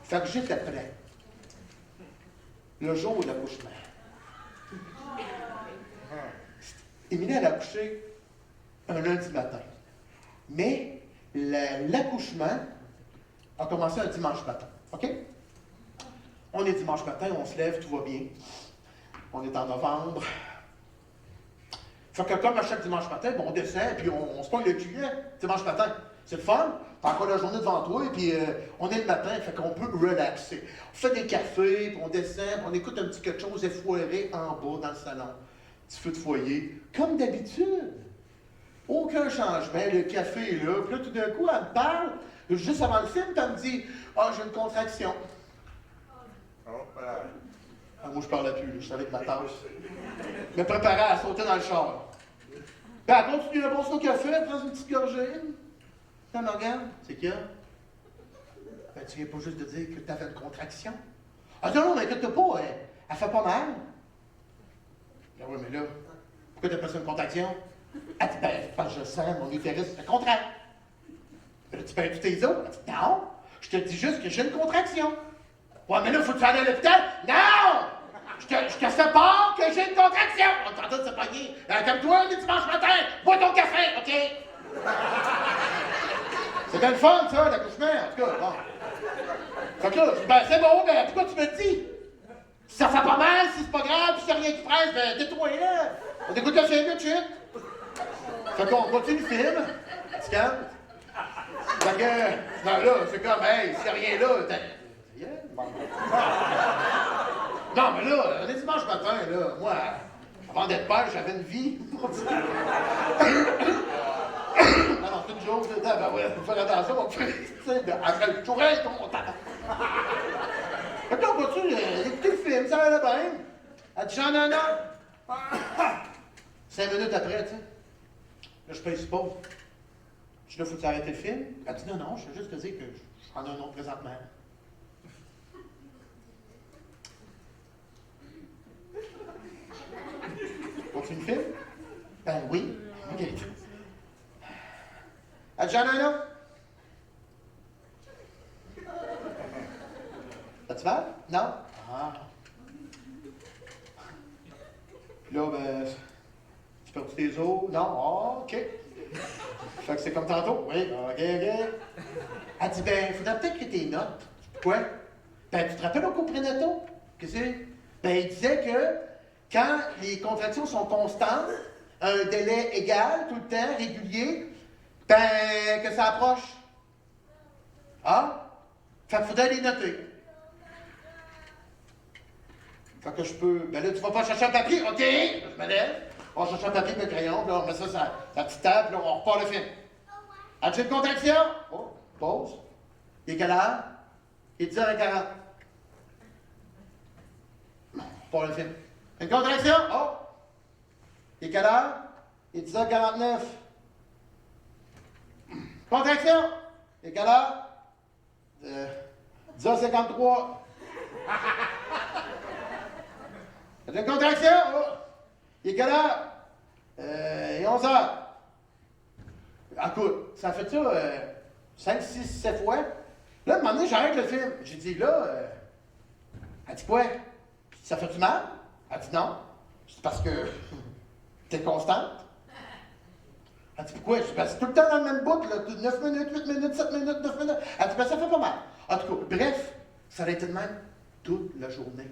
Fait que j'étais prêt. Le jour de l'accouchement. Émilie, elle a accouché un lundi matin. Mais l'accouchement a commencé un dimanche matin. OK? On est dimanche matin, on se lève, tout va bien. On est en novembre. Fait que comme à chaque dimanche matin, on descend, puis on se pogne le cul, hein, dimanche matin. C'est le fun. T'as encore la journée devant toi, et puis on est le matin, fait qu'on peut relaxer. On fait des cafés, puis on descend, puis on écoute un petit quelque chose effoiré en bas dans le salon. Petit feu de foyer, comme d'habitude. Aucun changement, le café est là. Puis là, tout d'un coup, elle me parle, juste avant le film, puis elle me dit « Ah, j'ai une contraction. » Ah, moi, je parlais plus, là, je suis avec ma tasse. Je me préparais à sauter dans le char. Puis elle continue à boire son café, elle prend une petite gorgée. Elle me regarde, c'est qu'il y a? Ben, tu viens pas juste de dire que tu avais une contraction? Ah non, mais inquiète-toi pas, elle fait pas mal. Ben oui, mais là, pourquoi tu appelles ça une contraction? Elle dit, ben, parce que je sens mon utérus se contracte. Ben, tu perds tous tes os? Elle dit, non, je te dis juste que j'ai une contraction. Ouais, mais là, faut que tu ailles à l'hôpital? Non! Je te fais part que j'ai une contraction! On t'entend de se pogner. Comme toi, le dimanche matin, bois ton café, OK? C'est bien le fun, ça, l'accouchement, en tout cas. Bon. Fait que là, je dis, ben, c'est bon, ben, pourquoi tu me le dis? Si ça fait pas mal, si c'est pas grave, si c'est rien qui presse, ben, tais-toi, là. On écoute le film, de suite. Fait qu'on continue le film. Tu calmes? Fait que, non, là, c'est comme, hey, s'il y a rien là, yeah. Non, mais là, on est dimanche matin, là. Moi, avant d'être père, j'avais une vie. Non, c'est une chose, là. Ben ouais, faut faire attention, mon frère. Tu sais, après le tourelle, on t'attend. Fait que là, on continue d'écouter le film, ça allait bien. Elle dit, j'en ai un. 5 minutes après, tu sais. Là, je paye sur pause. Je dis, là, faut-tu arrêter le film? Elle dit, non, non, je veux juste te dire que je prends un nom présentement. Continue le film? Ben oui. OK. Elle dit, j'en ai un autre. As-tu mal? Non? Ah. Puis là, ben, tu perds tes os? Non? Ah, OK. Fait que c'est comme tantôt? Oui. OK. Elle dit, ben, il faudrait peut-être que tes notes. Quoi? Ben, tu te rappelles au cours prénatal? Qu'est-ce que c'est? Ben, il disait que quand les contractions sont constantes, un délai égal, tout le temps, régulier, ben, que ça approche. Ah? Fait qu'il faudrait les noter. Fait que je peux. Ben là, tu vas pas chercher un papier, OK? Je me lève, on va chercher un papier et un crayon, puis là, on met ça sur la petite table, puis là, on repart le film. As-tu une contraction? Oh, pause. Il est quelle heure? Il est 10h40. On repart le film. Une contraction? Oh! Il est quelle heure? Il est 10h49. Contraction? Il est quelle heure? 10h53. Une contraction? Oh! Il est quelle heure? Il est 11h. Écoute, ça fait ça 5, 6, 7 fois. Là, à un moment donné, j'arrête le film. J'ai dit, là, elle dit quoi? Ça fait-tu mal? Elle dit non. C'est parce que t'es constante. Elle dit pourquoi? Je dis, ben, c'est tout le temps dans le même bout, là. 9 minutes, 8 minutes, 7 minutes, 9 minutes. Elle dit, ben, ça fait pas mal. En tout cas, bref, ça a été de même toute la journée.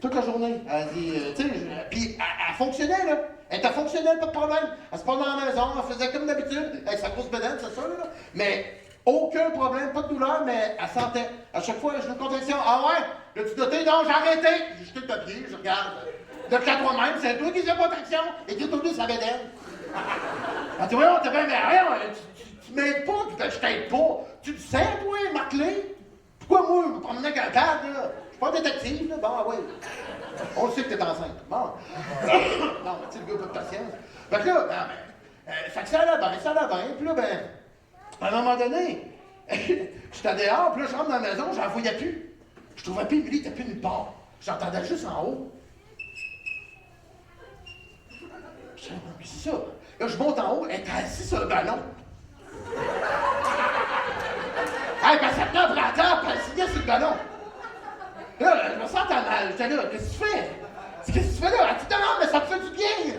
Toute la journée. Elle dit, tu sais, puis elle fonctionnait, là. Elle était fonctionnelle, pas de problème. Elle se parlait dans la maison, elle faisait comme d'habitude, avec sa grosse bedaine, c'est ça, là. Mais aucun problème, pas de douleur, mais elle sentait. À chaque fois, j'ai une contraction. Ah ouais? L'as-tu noté? Non, j'ai arrêté. J'ai jeté le papier, je regarde. Note à toi-même, c'est toi qui fais contraction. Écris tout sa bedaine. Elle dit, voyons, t'es bien, mais rien, tu m'aides pas, ben, je t'aide pas. Tu le sais, toi, Marc-Lé? Pourquoi moi, je me promenais avec un cadre, là? Je suis pas un détective, là. Bon, oui. On le sait que t'es enceinte. Bon. Non, mais tu sais, le gars, pas de patience. Fait que là, fait que ça allait bien. Puis là, ben, à un moment donné, j'étais dehors, puis là, je rentre dans la maison, j'en voyais plus. Je trouvais plus Émilie, t'es plus nulle part. J'entendais juste en haut. Je dis, mais c'est ça. Là, je monte en haut, elle est assise sur le ballon. Hey, ben ça prend un temps pour signer sur le ballon. Là, je me sens mal. J'étais là, qu'est-ce que tu fais? Qu'est-ce que tu fais là? Elle dit, non, mais ça me fait du bien.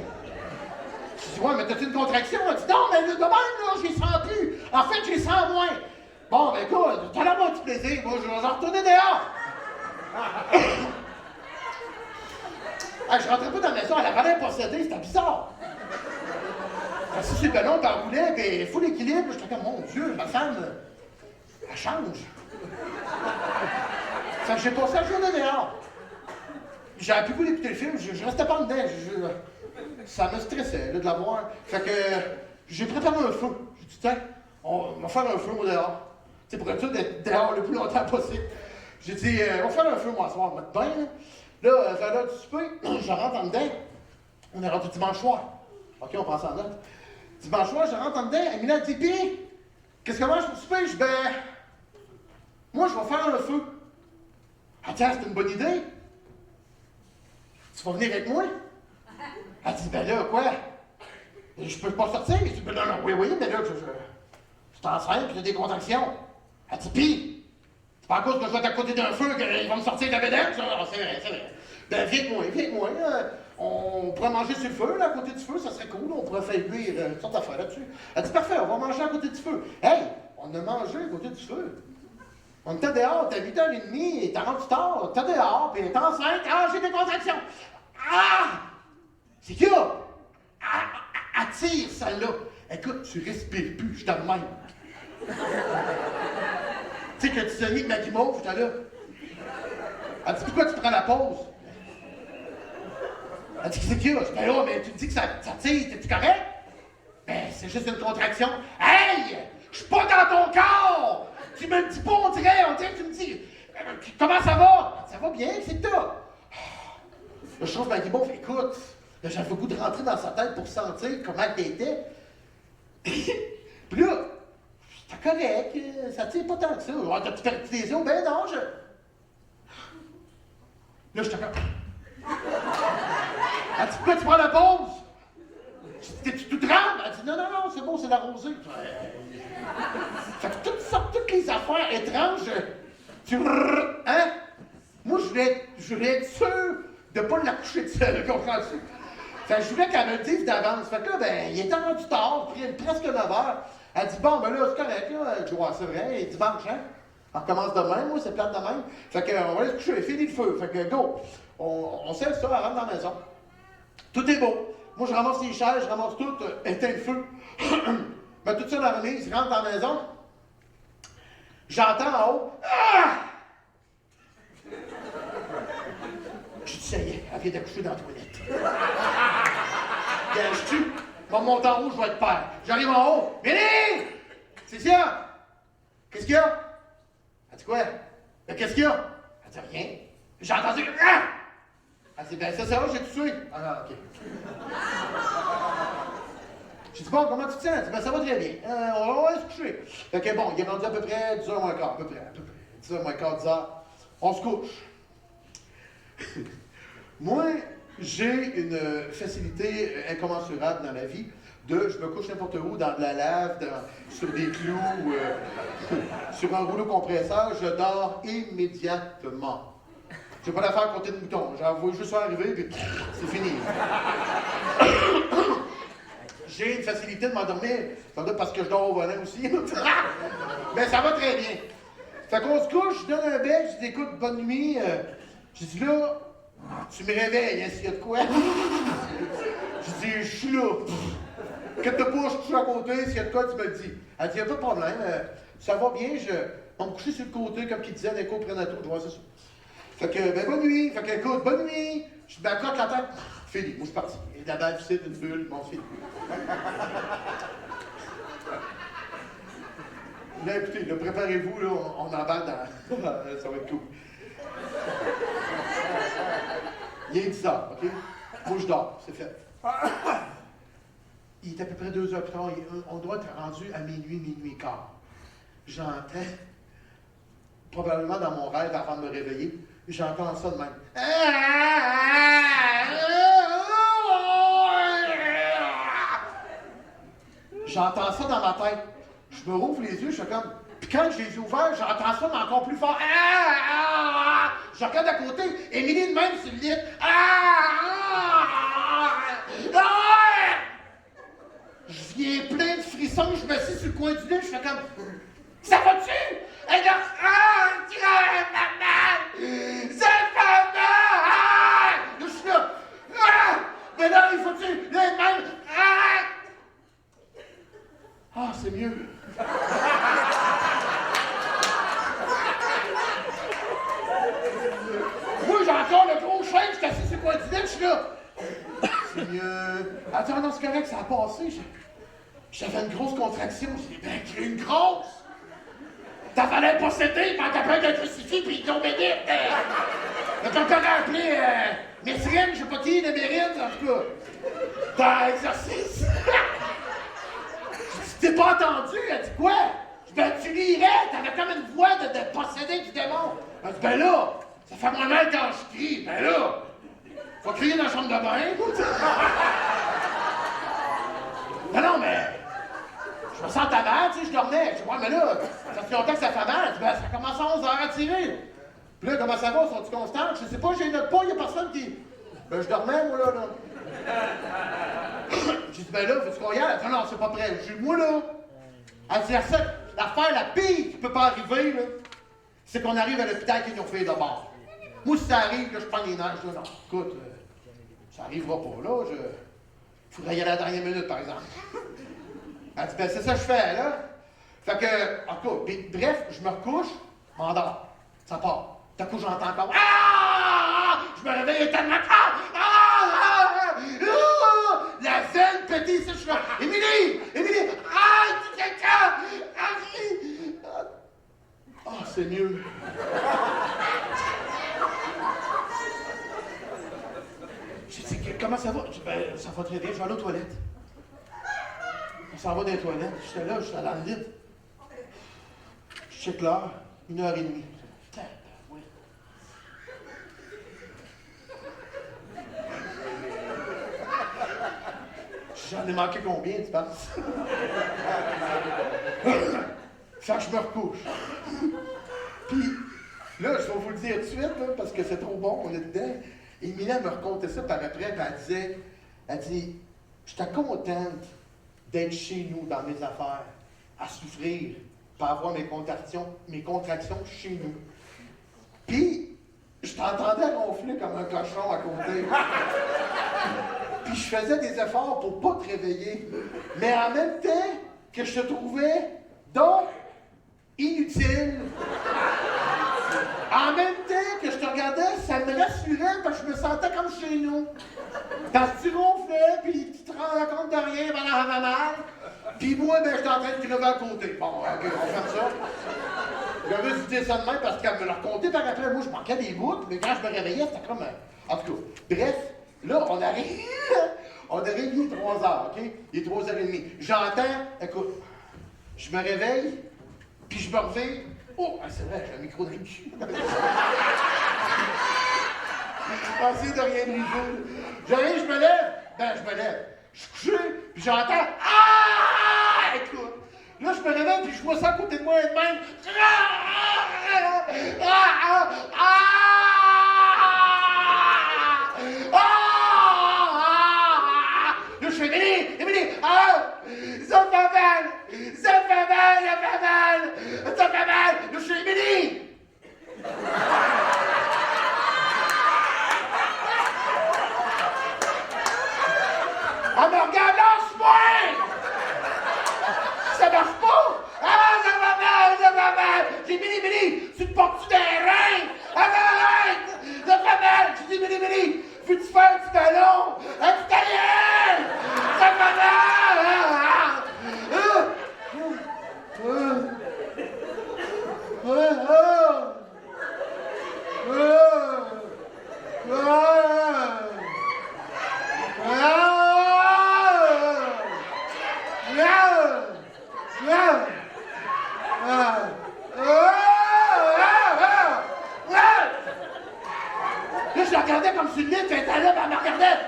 Je dis, ouais, mais t'as-tu une contraction? Elle dit, non, mais de même, là, j'y sens plus. En fait, j'y sens moins. Bon, ben écoute, t'as l'air mon petit plaisir. Moi, je vais retourner dehors. Hey, je rentrais pas dans la maison, elle avait l'air possédée, c'était bizarre. Si c'est le ballon, ben, elle roulait, puis il faut l'équilibre. J'étais comme, mon Dieu, ma femme, elle change. Fait que j'ai passé la journée dehors. J'avais plus goût d'écouter le film, je restais pas dedans. Ça me stressait là, de la voir. Fait que j'ai préparé un feu. J'ai dit, tiens, on va faire un feu au dehors. Tu sais, pour être sûr d'être dehors le plus longtemps possible. J'ai dit, on va faire un feu, moi, ce soir, on va mettre bien. Là, vers l'heure du souper, je rentre en dedans. On est rendu dimanche soir. OK, on prend ça en note. Dimanche soir, je rentre en dedans. Amina dit, puis, qu'est-ce que moi je pour souper? Je dis, ben, moi, je vais faire un feu. Ah, tiens, c'est une bonne idée. Tu vas venir avec moi? Elle dit, ben là, quoi? Je peux pas sortir? Je dis, ben non, oui, mais là, je suis enceinte, puis j'ai des contractions. Elle dit, pis, c'est pas à cause que je vais être à côté d'un feu qu'il va me sortir de la bédaine, ça? Ah, c'est vrai. Ben, viens-moi, on pourrait manger sur le feu, là, à côté du feu, ça serait cool, on pourrait faire cuire toutes sortes d'affaires là-dessus. Elle dit, parfait, on va manger à côté du feu. Hey, on a mangé à côté du feu. On était dehors, t'as 8h30, t'as rendu tard, t'es dehors, puis t'es enceinte, ah, j'ai des contractions. Ah! C'est qu'il y a? Attire, celle-là. Écoute, tu respires plus, je t'en même. Tu sais que tu saignes avec ma guimauve, j'étais là. Elle dit, pourquoi tu prends la pause? Elle dit, qu'est-ce qu'il y a? Je dis, ben là, mais tu me dis que ça tire, t'es-tu correct? Ben, c'est juste une contraction. Hey! Je suis pas dans ton corps! Tu me le dis pas, on dirait que tu me dis, comment ça va? Ça va bien, c'est tout. Là, je trouve ma guimauve, écoute, là, j'avais le goût de rentrer dans sa tête pour sentir comment t'étais. Puis là, c'était correct, ça tire pas tant que ça. Oh, t'as-tu perdu tes yeux? Ben non, je... Là, j'étais comme... Elle dit, pourquoi tu prends la pause? T'es-tu tout tremble? Elle dit, non, c'est bon, c'est la rosée. Fait que toutes les affaires étranges, hein? Moi, je voulais être sûr de ne pas l'accoucher de seule, comprends-tu? Fait que je voulais qu'elle me le dise d'avance. Fait que là, ben, il était rendu tard, presque 9h. Elle dit, bon, ben là, c'est correct, là. Je dis, ouais, c'est vrai, il est dimanche, hein? On recommence demain, moi, c'est plate demain. Fait que, on va aller se coucher, fini le feu. Fait que, go. On sait ça, elle rentre dans la maison. Tout est beau. Moi, je ramasse les chaises, je ramasse tout, éteins le feu. Ben, tout ça dans la remise, je rentre dans la maison. J'entends en haut. Ah! Je dis, ça y est, elle vient d'accoucher dans la toilette. Bien, je tue. Mon montant en haut, je vais être père. J'arrive en haut. Mélie! C'est ça? Qu'est-ce qu'il y a? Elle dit quoi? Ben, qu'est-ce qu'il y a? Elle dit rien. J'ai entendu. Ah! Elle dit, ben, ça va, j'ai tout tué. Ah, OK. J'ai dit, bon, comment tu te sens? Elle dit, ben, ça va très bien. On va aller se coucher. Fait que bon, il est rendu à peu près 10h moins quart, à peu près. 10h moins quart, 10h. On se couche. Moi, j'ai une facilité incommensurable dans la vie de je me couche n'importe où, dans de la lave, sur des clous, sur un rouleau compresseur, je dors immédiatement. J'ai pas d'affaire à compter de moutons. J'envoie juste ça arriver, puis c'est fini. J'ai une facilité de m'endormir, sans doute parce que je dors au volant aussi. Mais ça va très bien. Fait qu'on se couche, je donne un bec, je dis écoute, bonne nuit. Je dis là, tu me réveilles, hein, s'il y a de quoi. Je dis, je suis là. Que t'as pas, je couche à côté, s'il y a de quoi, tu me le dis. Elle dit, y a pas de problème, ça va bien, on va me coucher sur le côté, comme qu'il disait, un écho prénatal. Je vois c'est ça. Fait que, ben, bonne nuit. Fait que, écoute, bonne nuit. Je m'accroche la tête. Fini, moi, je suis parti. Et de la balle, c'est une bulle, mon fini. Là, écoutez, là, préparez-vous, là, on embarque dans... ça va être cool. Il est 10h, OK? Moi, je dors, c'est fait. Il est à peu près 2h plus tard, on doit être rendu à minuit et quart. J'entends, probablement dans mon rêve, avant de me réveiller, j'entends ça de même. J'entends ça dans ma tête. Je me rouvre les yeux, je suis comme, Puis quand je les ai ouverts, j'entends ça, mais encore plus fort. Je regarde à côté, Émilie de même sur le lit. Je viens plein de frissons, je me suis sur le coin du lit, je fais comme. Ça va-tu? Elle dit, maman! Ça va mal! Là, je suis là. Mais là, il faut-tu? Là, même. C'est mieux. Moi, j'ai encore le gros chien, je suis assis sur le coin du lit, je suis là. C'est mieux. Attends, non, c'est correct, ça a passé. J'avais une grosse contraction, j'ai bien créé une grosse. T'as fallait posséder, il manquait pas de crucifix, puis ils t'ont béni. T'as encore appelé Messrine, je sais pas qui, Mérine, en tout cas. Dans l'exercice. Tu t'es pas entendu, elle dit quoi? Ben, tu lirais, t'avais comme une voix de posséder du démon. Elle dit, ben là, ça fait moins mal quand je crie. Ben là, faut crier dans la chambre de bain. Ben non, mais. Je me sentais mal, tu sais, je dormais. Je dis, ouais, mais là, ça fait longtemps que ça fait mal. Je dis, ben, ça commence à 11h à tirer. Puis là, comment ça va? Sont-ils constants? Je sais pas, j'ai notre pas, il y a personne qui. Ben, je dormais, moi, là. J'ai dit, ben là, veux-tu qu'on y aille? Elle dit, non, c'est pas prêt. J'ai dit, moi, là. Elle dit, l'affaire la pire qui peut pas arriver, là, c'est qu'on arrive à l'hôpital qu'ils nous ont fait de bord. Moi, si ça arrive, là, je prends les neiges, là, non. Écoute, ça arrivera pas, là. Faudrait y aller à la dernière minute, par exemple. Elle dit, ben c'est ça que je fais, là. Fait que, en tout cas, bref, je me recouche, m'endors. Ça part. D'un coup, j'entends encore. Je me réveille tellement. La veine pétée, ça, je suis là. Émilie! Émilie! Tu quelqu'un! C'est mieux. J'ai dit, comment ça va? Je dis, ben, ça va très bien, je vais aller aux toilettes. On s'en va dans les toilettes. J'étais là, j'étais dans le lit. Je check l'heure, 1h30. Oui. J'en ai manqué combien, tu penses? Fait que je me recouche. Puis, là, je vais vous le dire tout de suite, là, parce que c'est trop bon, on est dedans. Émilie me racontait ça par après, puis elle dit, j'étais contente d'être chez nous, dans mes affaires, à souffrir, pour avoir mes contractions chez nous. Puis, je t'entendais ronfler comme un cochon à côté. Puis je faisais des efforts pour pas te réveiller. Mais en même temps que je te trouvais donc inutile. En même temps que je te regardais, ça me rassurait parce que je me sentais comme chez nous. Parce que tu ronflais, puis tu te rendais compte de rien, ben ça va mal. Puis moi, ben, j'étais en train de crever à côté. Bon, ok, on fait ça. J'avais dit ça de même parce qu'elle me l'a raconté par après. Moi, je manquais des bouts, mais quand je me réveillais, c'était comme. En tout cas, bref, là, on arrive. On arrive, il est 3h, ok? Il est 3h30. J'entends, écoute, je me réveille, puis je me réveille. Oh, c'est vrai, j'ai un micro dans le cul. Pensez de rien briser. J'arrive, je me lève. Ben, je me lève. Je suis couché, puis j'entends. Écoute. Là, je me réveille, puis je vois ça à côté de moi, et de même. Là, je fais Émilie, ça fait mal. Là, je fais Émilie. Elle me regarde, lâche-moi! Ça marche pas! Ça va mal! J'ai dit, Émilie, tu te portes-tu des reins? Arrête! Ça fait mal! J'ai dit, Émilie, veux-tu faire du ballon? Un petit gueule! Ça fait mal! Là, je la regardais comme sur le lit, elle était là, elle me regardait.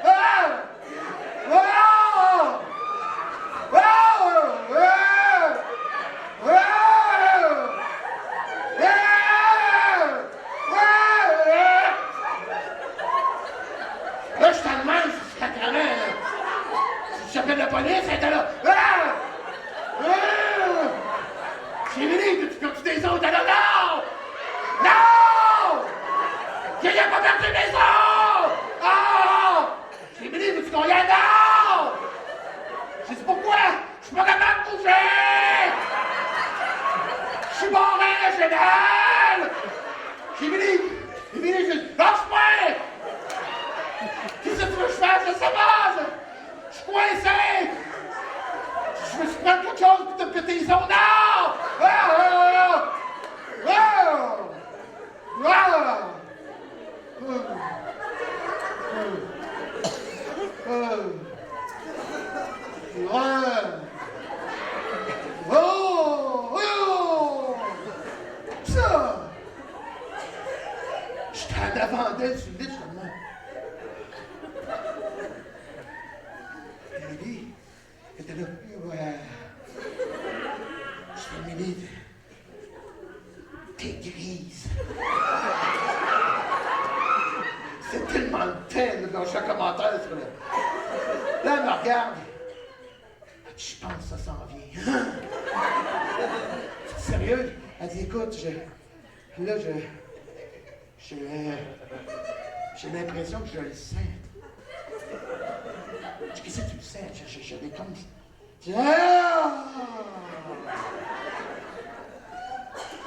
Émilie, tu perdu des autres? Non, non! Non! J'ai pas perdu mes os! Ah! Émilie, veux-tu qu'on y aille? Non! J'ai dit pourquoi? Je suis pas capable de bouger! Je suis barré, j'ai mal! Émilie, lâche-moi! Qu'est-ce que tu veux que je fasse? Je sais pas! Je suis coincé! Je me suis pris quelque chose pour te péter les os. Non! Ah! Ah! Ah! Ah! Ça! J'étais en avant d'elle sur le lit, justement. Émilie était là. Ouais. Je fais Émilie, t'es grise. C'est tellement le thème dans chaque commentaire sur le. Là, elle me regarde. Elle dit, je pense que ça s'en vient. C'est sérieux? Elle dit, écoute, j'ai l'impression que je le sens. Je dis, qu'est-ce que tu le sens? J'avais comme. Ah!